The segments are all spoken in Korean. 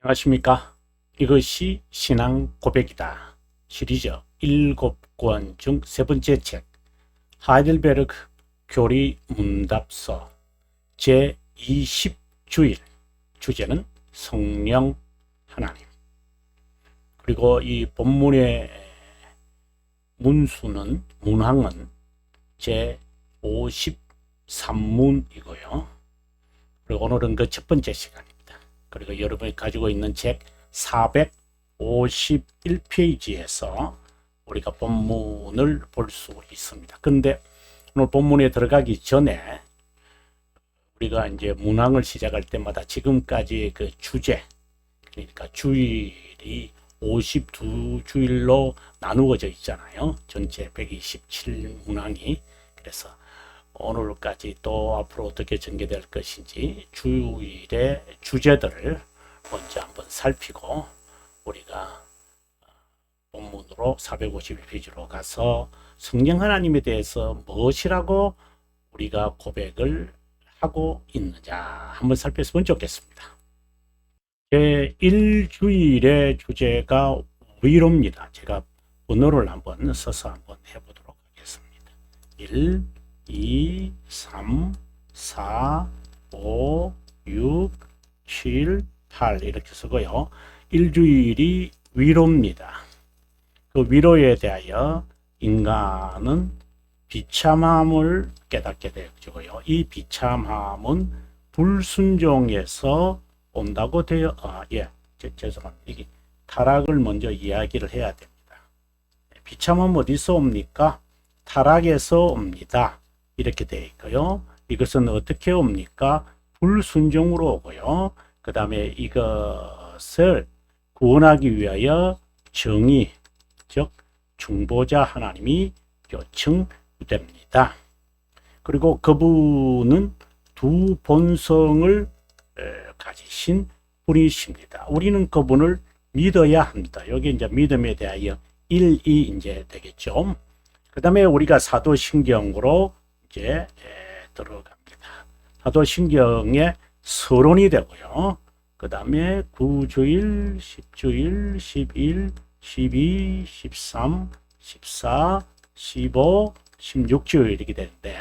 안녕하십니까. 이것이 신앙 고백이다 시리즈 7권 중 세 번째 책 하이델베르그 교리 문답서 제20주일 주제는 성령 하나님. 그리고 이 본문의 문항은 제53문이고요. 그리고 오늘은 그 첫 번째 시간입니다. 그리고 여러분이 가지고 있는 책 451페이지에서 우리가 본문을 볼 수 있습니다. 그런데 오늘 본문에 들어가기 전에 우리가 이제 문항을 시작할 때마다 지금까지 그 주제, 그러니까 주일이 52주일로 나누어져 있잖아요. 전체 127문항이. 그래서 오늘까지 또 앞으로 어떻게 전개될 것인지 주일의 주제들을 먼저 한번 살피고 우리가 본문으로 451페이지로 가서 성령 하나님에 대해서 무엇이라고 우리가 고백을 하고 있느냐 한번 살펴보면 좋겠습니다. 제1주일의 주제가 위로입니다. 제가 번호를 한번 써서 한번 해보도록 하겠습니다. 1, 2, 3, 4, 5, 6, 7, 8 이렇게 쓰고요. 일주일이 위로입니다. 그 위로에 대하여 인간은 비참함을 깨닫게 되어지고요. 이 비참함은 불순종에서 온다고 되어 죄송합니다. 이게 타락을 먼저 이야기를 해야 됩니다. 비참함 어디서 옵니까? 타락에서 옵니다. 이렇게 되어 있고요. 이것은 어떻게 옵니까? 불순종으로 오고요. 그 다음에 이것을 구원하기 위하여 정의, 즉 중보자 하나님이 요청됩니다. 그리고 그분은 두 본성을 가지신 분이십니다. 우리는 그분을 믿어야 합니다. 여기 이제 믿음에 대하여 1, 2 이제 되겠죠. 그 다음에 우리가 사도신경으로 이제 들어갑니다. 사도신경의 서론이 되고요. 그 다음에 9주일, 10주일, 11, 12, 13, 14, 15, 16주일 이렇게 되는데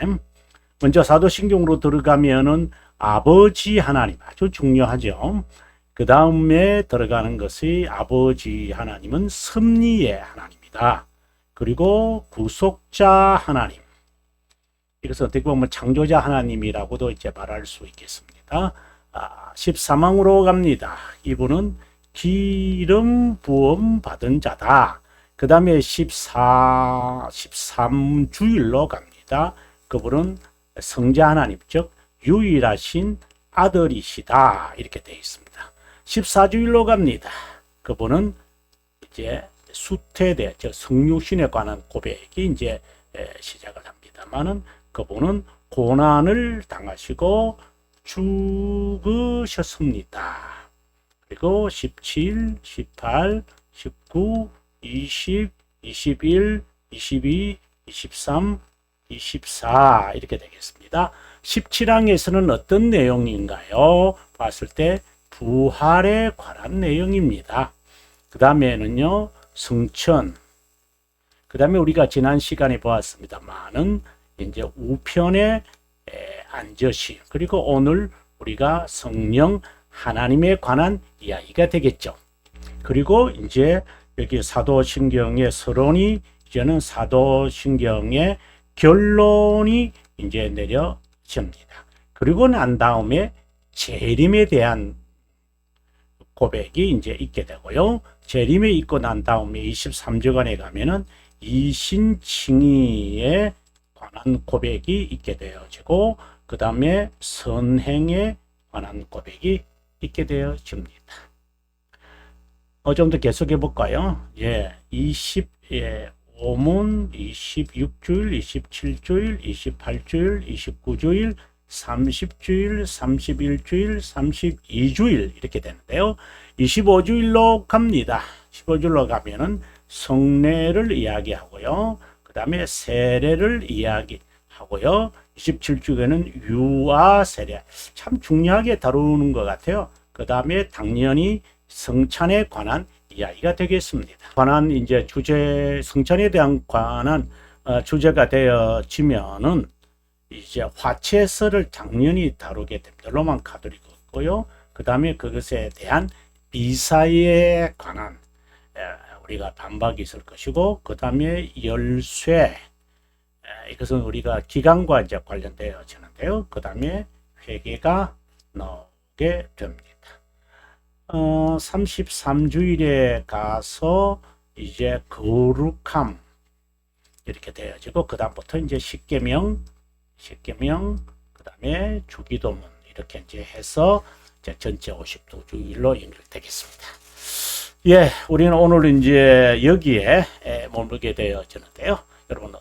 먼저 사도신경으로 들어가면은 아버지 하나님 아주 중요하죠. 그 다음에 들어가는 것이 아버지 하나님은 섭리의 하나님이다. 그리고 구속자 하나님. 이것은 어떻게 보면 창조자 하나님이라고도 이제 말할 수 있겠습니다. 14망으로 갑니다. 이분은 기름 부음 받은 자다. 그 다음에 13주일로 갑니다. 그분은 성자 하나님, 즉 유일하신 아들이시다. 이렇게 되어 있습니다. 14주일로 갑니다. 그분은 이제 수태대, 즉 성육신에 관한 고백이 이제 시작을 합니다만은 그분은 고난을 당하시고 죽으셨습니다. 그리고 17, 18, 19, 20, 21, 22, 23, 24 이렇게 되겠습니다. 17항에서는 어떤 내용인가요? 봤을 때 부활에 관한 내용입니다. 그 다음에는요, 성천. 그 다음에 우리가 지난 시간에 보았습니다만은 이제 우편의 안저시. 그리고 오늘 우리가 성령 하나님에 관한 이야기가 되겠죠. 그리고 이제 여기 사도신경의 서론이 이제는 사도신경의 결론이 이제 내려집니다. 그리고 난 다음에 재림에 대한 고백이 이제 있게 되고요. 재림에 있고 난 다음에 23주간에 가면은 이신칭의에 관한 고백이 있게 되어지고 그 다음에 선행에 관한 고백이 있게 되어집니다. 좀 더 계속해 볼까요? 25문, 26주일, 27주일, 28주일, 29주일, 30주일, 31주일, 32주일 이렇게 되는데요. 25주일로 갑니다. 15주일로 가면은 성례를 이야기하고요. 그 다음에 세례를 이야기하고요. 27주에는 유아 세례 참 중요하게 다루는 것 같아요. 그 다음에 당연히 성찬에 관한 이야기가 되겠습니다. 관한 이제 주제 성찬에 대한 관한 주제가 되어지면은 이제 화채서를 당연히 다루게 됩니다. 로만 카톨릭이고요. 그 다음에 그것에 대한 미사에 관한 우리가 반박이 있을 것이고, 그 다음에 열쇠, 이것은 우리가 기간과 이제 관련되어지는데요. 그 다음에 회개가 나오게 됩니다. 33주일에 가서 이제 거룩함 이렇게 되어지고, 그 다음부터 이제 십계명, 그 다음에 주기도문 이렇게 이제 해서 이제 전체 52주일로 연결되겠습니다. 예, 우리는 오늘 이제 여기에 머물게 되어지는데요. 여러분,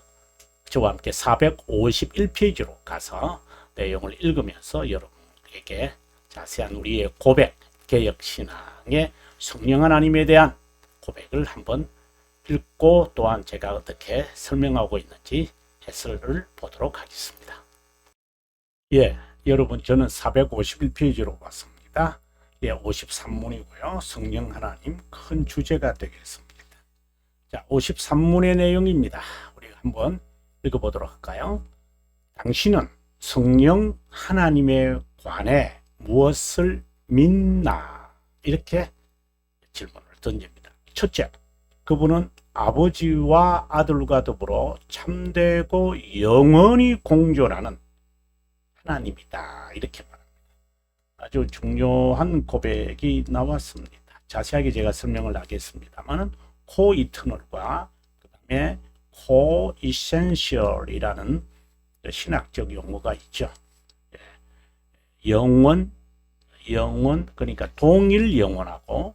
저와 함께 451페이지로 가서 내용을 읽으면서 여러분에게 자세한 우리의 고백, 개혁신앙의 성령 하나님에 대한 고백을 한번 읽고, 또한 제가 어떻게 설명하고 있는지 해설을 보도록 하겠습니다. 예, 여러분, 저는 451페이지로 왔습니다. 예, 53문이고요. 성령 하나님 큰 주제가 되겠습니다. 자, 53문의 내용입니다. 우리가 한번 읽어보도록 할까요? 당신은 성령 하나님에 관해 무엇을 믿나? 이렇게 질문을 던집니다. 첫째, 그분은 아버지와 아들과 더불어 참되고 영원히 공존하는 하나님이다. 이렇게 말합니다. 아주 중요한 고백이 나왔습니다. 자세하게 제가 설명을 하겠습니다만, 코이터널과 그 다음에 코이센셜이라는 신학적 용어가 있죠. 영원, 그러니까 동일 영원하고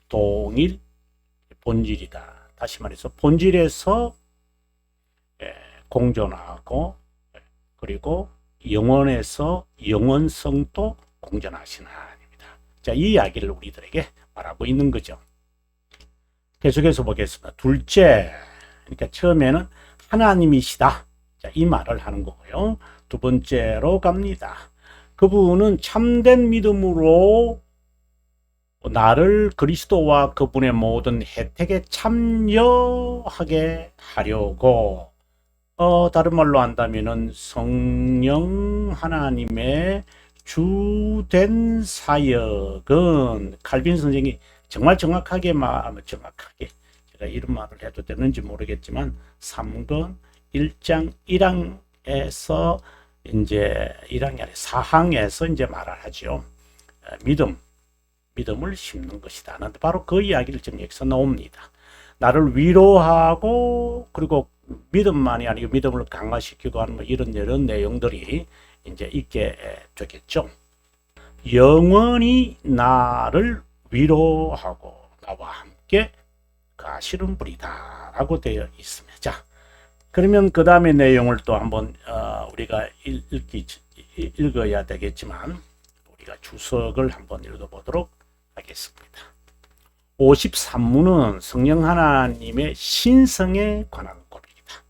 동일 본질이다. 다시 말해서 본질에서 공존하고, 그리고 영원에서 영원성도 공존하시는 하나님입니다. 자, 이 이야기를 우리들에게 말하고 있는 거죠. 계속해서 보겠습니다. 둘째, 그러니까 처음에는 하나님이시다. 자, 이 말을 하는 거고요. 두 번째로 갑니다. 그분은 참된 믿음으로 나를 그리스도와 그분의 모든 혜택에 참여하게 하려고, 다른 말로 한다면은 성령 하나님의 주된 사역은, 칼빈 선생이 정말 정확하게 제가 이런 말을 해도 되는지 모르겠지만 3권 1장 1항에서 이제 1항이 아니라 4항에서 이제 말을 하죠. 믿음을 심는 것이다. 바로 그 이야기를 지금 여기서 나옵니다. 나를 위로하고, 그리고 믿음만이 아니고 믿음을 강화시키고 하는 이런 내용들이 이제 있게 되겠죠. 영원히 나를 위로하고 나와 함께 가시는 분이다 라고 되어 있습니다. 자, 그러면 그 다음에 내용을 또 한번 우리가 읽어야 되겠지만, 우리가 주석을 한번 읽어보도록 하겠습니다. 53문은 성령 하나님의 신성에 관한 고백이다.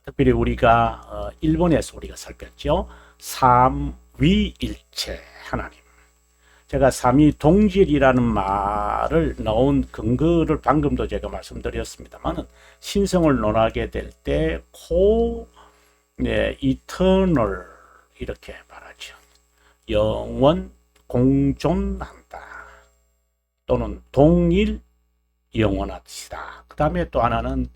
특별히 우리가 일본에서 우리가 살폈죠. 삼위일체 하나님. 제가 삼위동질이라는 말을 넣은 근거를 방금도 제가 말씀드렸습니다만, 신성을 논하게 될 때 이터널 이렇게 말하죠. 영원 공존한다. 또는 동일 영원하시다. 그 다음에 또 하나는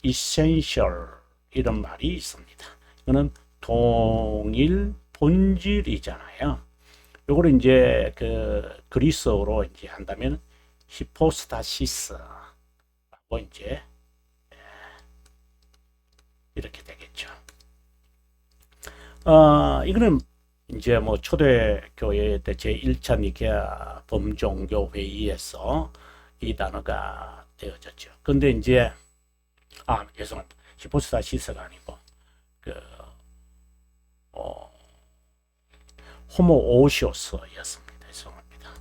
co-essential 이런 말이 있습니다. 이거는 동일 본질이잖아요. 요거를 이제 그리스어로 이제 한다면 히포스타시스라고 이제 이렇게 되겠죠. 이거는 이제 뭐 초대교회 때 제1차 니케아 범종교 회의에서 이 단어가 되어졌죠. 근데 이제 죄송합니다. 히포스타시스가 아니고 호모오시오스였습니다. 죄송합니다.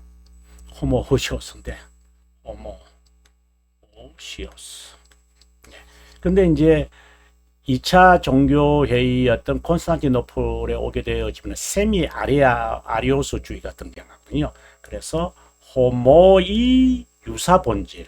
호모오시오스인데 호모오시오스. 네. 근데 이제 2차 종교회의였던 콘스탄티노플에 오게 되어지면 세미 아리오스주의가 등장하거든요. 그래서 호모의 유사 본질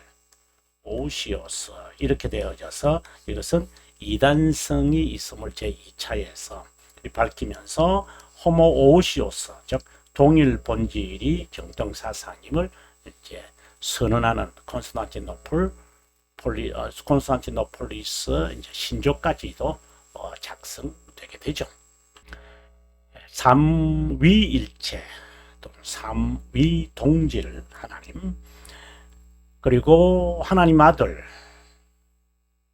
오시오스 이렇게 되어져서 이것은 이단성이 있음을 제2차에서 밝히면서 호모오시오스 즉 동일 본질이 정통사상임을 이제 선언하는 콘스탄티노폴리스 이제 신조까지도 작성되게 되죠. 삼위일체 또는 삼위동질 하나님 그리고 하나님 아들에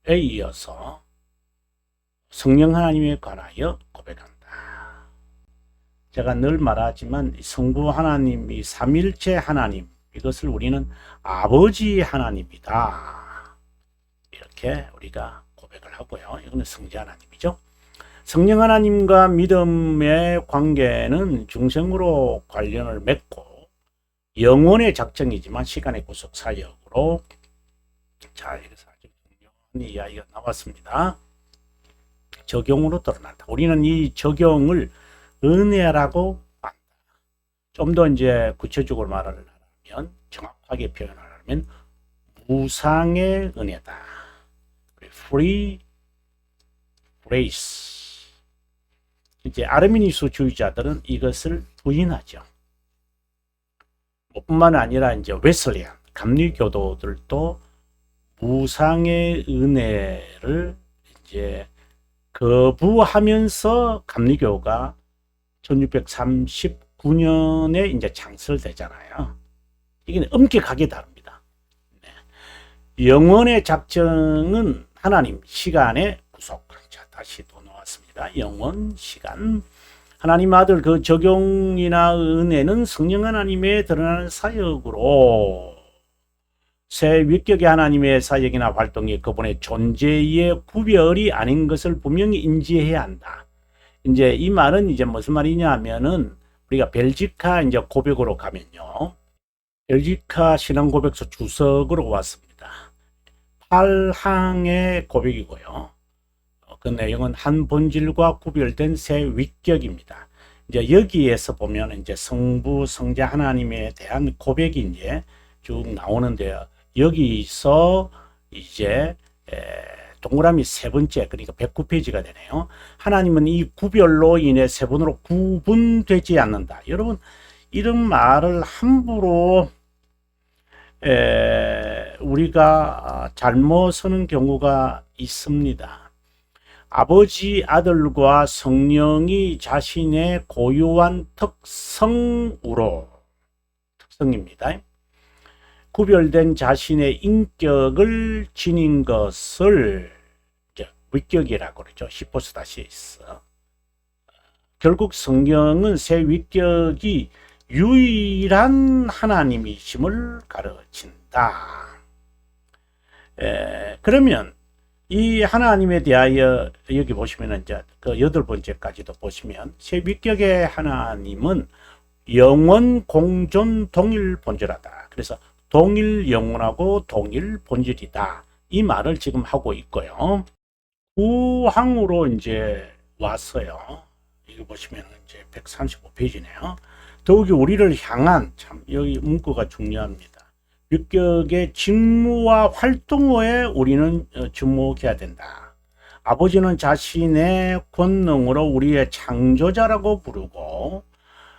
이어서 성령 하나님에 관하여 고백한다. 제가 늘 말하지만 성부 하나님이 삼일체 하나님 이것을 우리는 아버지 하나님이다. 이렇게 우리가 고백을 하고요. 이거는 성자 하나님이죠. 성령 하나님과 믿음의 관계는 중생으로 관련을 맺고 영혼의 작정이지만 시간의 구속 사역으로 자 이래서 아주 중요한 이야기가 나왔습니다. 적용으로 드러난다. 우리는 이 적용을 은혜라고 한다. 좀 더 이제 구체적으로 말을 하면 정확하게 표현을 하면 무상의 은혜다. free grace. 이제 아르미니스주의자들은 이것을 부인하죠. 뿐만 아니라 이제 웨슬리안 감리교도들도 무상의 은혜를 이제 거부하면서 감리교가 1639년에 이제 창설되잖아요. 이게 엄격하게 다릅니다. 네. 영원의 작정은 하나님 시간의 구속. 자, 다시 또 나왔습니다. 영원, 시간. 하나님 아들 그 적용이나 은혜는 성령 하나님의 드러나는 사역으로 새 위격의 하나님의 사역이나 활동이 그분의 존재의 구별이 아닌 것을 분명히 인지해야 한다. 이제 이 말은 이제 무슨 말이냐 하면은 우리가 벨지카 이제 고백으로 가면요. 벨지카 신앙 고백서 주석으로 왔습니다. 8항의 고백이고요. 그 내용은 한 본질과 구별된 새 위격입니다. 이제 여기에서 보면 이제 성부, 성자 하나님에 대한 고백이 이제 쭉 나오는데요. 여기서 이제 동그라미 세 번째 그러니까 109페이지가 되네요. 하나님은 이 구별로 인해 세 분으로 구분되지 않는다. 여러분 이런 말을 함부로 우리가 잘못 쓰는 경우가 있습니다. 아버지, 아들과 성령이 자신의 고유한 특성입니다. 구별된 자신의 인격을 지닌 것을 이제 위격이라고 그러죠. 히포스타시스. 결국 성경은 새 위격이 유일한 하나님이심을 가르친다. 그러면 이 하나님에 대하여 여기 보시면 이제 그 8번째까지도 보시면 새 위격의 하나님은 영원 공존 동일 본질하다. 그래서 동일 영혼하고 동일 본질이다. 이 말을 지금 하고 있고요. 9항으로 이제 왔어요. 이거 보시면 이제 135페이지네요. 더욱이 우리를 향한 참 여기 문구가 중요합니다. 위격의 직무와 활동에 우리는 주목해야 된다. 아버지는 자신의 권능으로 우리의 창조자라고 부르고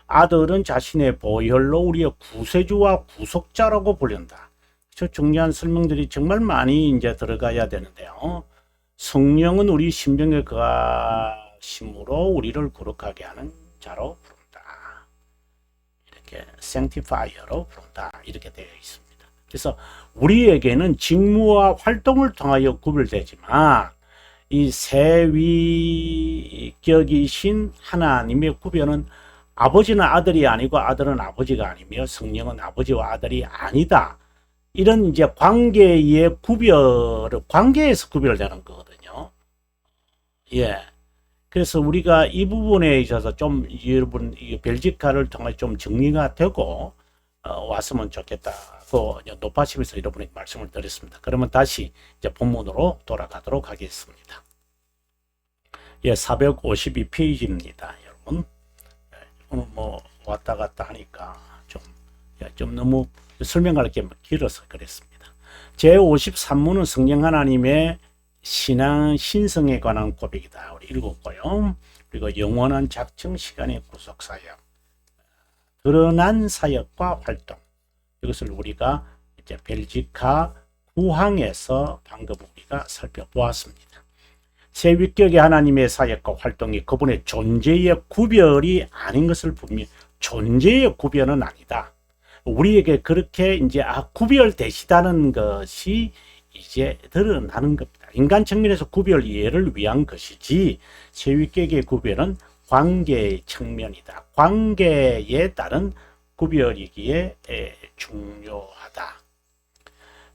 아들은 자신의 보혈로 우리의 구세주와 구속자라고 부른다. 저 중요한 설명들이 정말 많이 이제 들어가야 되는데요. 성령은 우리 심령에 거하심으로 우리를 거룩하게 하는 자로 부른다. 이렇게 sanctifier로 부른다. 이렇게 되어 있습니다. 그래서 우리에게는 직무와 활동을 통하여 구별되지만 이 세위격이신 하나님의 구별은 아버지는 아들이 아니고 아들은 아버지가 아니며 성령은 아버지와 아들이 아니다. 이런 이제 관계의 관계에서 구별되는 거거든요. 예. 그래서 우리가 이 부분에 있어서 좀 여러분 벨지카를 통해 좀 정리가 되고 왔으면 좋겠다고 노파심에서 여러분에게 말씀을 드렸습니다. 그러면 다시 이제 본문으로 돌아가도록 하겠습니다. 예, 452페이지입니다, 여러분. 오늘 뭐 왔다 갔다 하니까 좀 좀 너무 설명할 게 길어서 그랬습니다. 제53문은 성령 하나님의 신앙 신성에 관한 고백이다. 우리 읽었고요. 그리고 영원한 작정 시간의 구속 사역, 드러난 사역과 활동. 이것을 우리가 이제 벨지카 구항에서 방금 우리가 살펴보았습니다. 새 위격의 하나님의 사역과 활동이 그분의 존재의 구별이 아닌 것을 분명히, 존재의 구별은 아니다. 우리에게 그렇게 이제 구별되시다는 것이 이제 드러나는 겁니다. 인간 측면에서 구별 이해를 위한 것이지, 새 위격의 구별은 관계의 측면이다. 관계에 따른 구별이기에 중요하다.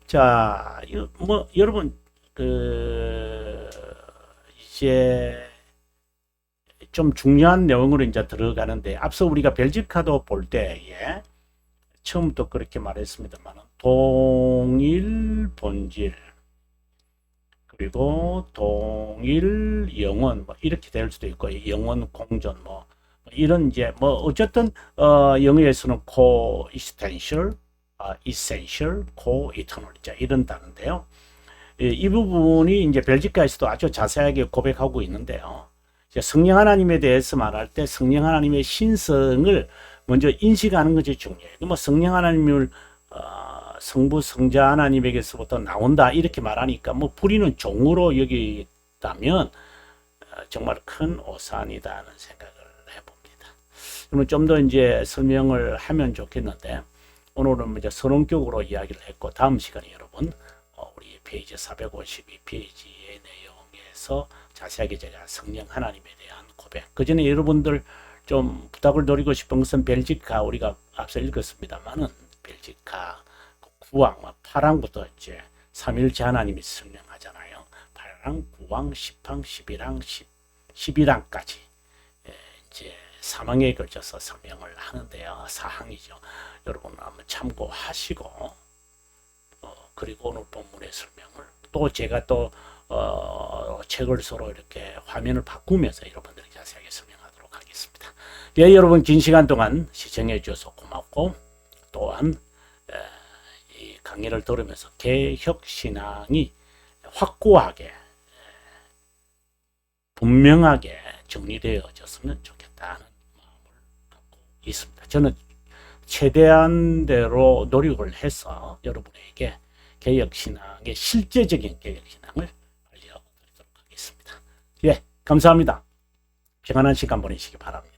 자, 뭐 여러분 이제 좀 중요한 내용으로 이제 들어가는데, 앞서 우리가 벨지카도 볼 때에 처음부터 그렇게 말했습니다만, 동일 본질 그리고 동일 영원, 뭐 이렇게 될 수도 있고, 영원 공존, 뭐 이런 이제 뭐 어쨌든 영어에서는 coexistential, essential, co-eternal 이런 단어인데요. 이 부분이 이제 벨지카에서도 아주 자세하게 고백하고 있는데요. 이제 성령 하나님에 대해서 말할 때 성령 하나님의 신성을 먼저 인식하는 것이 중요해요. 뭐 성령 하나님을 성부 성자 하나님에게서부터 나온다 이렇게 말하니까 뭐 불의는 종으로 여기다면 정말 큰 오산이다는 생각을 해봅니다. 그러면 좀 더 이제 설명을 하면 좋겠는데, 오늘은 이제 서론격으로 이야기를 했고, 다음 시간에 여러분 우리 페이지 452페이지의 내용에서 자세하게 제가 성령 하나님에 대한 고백, 그 전에 여러분들 좀 부탁을 드리고 싶은 것은 벨지카, 우리가 앞서 읽었습니다만은 벨지카 구왕 8항부터 이제 삼일체 하나님이 설명하잖아요. 8항, 9항, 10항, 11항, 11항까지 이제 3항에 걸쳐서 설명을 하는데요. 4항이죠. 여러분 한번 참고하시고, 그리고 오늘 본문의 설명을 또 제가 또 책을 서로 이렇게 화면을 바꾸면서 여러분들에게 자세하게 설명하도록 하겠습니다. 예, 여러분 긴 시간 동안 시청해 주셔서 고맙고, 또한 이 강의를 들으면서 개혁신앙이 확고하게 분명하게 정리되어졌으면 좋겠다는 마음을 갖고 있습니다. 저는 최대한 대로 노력을 해서 여러분에게 개혁신앙의 실제적인 개혁신앙을 알려드리도록 하겠습니다. 예, 감사합니다. 평안한 시간 보내시기 바랍니다.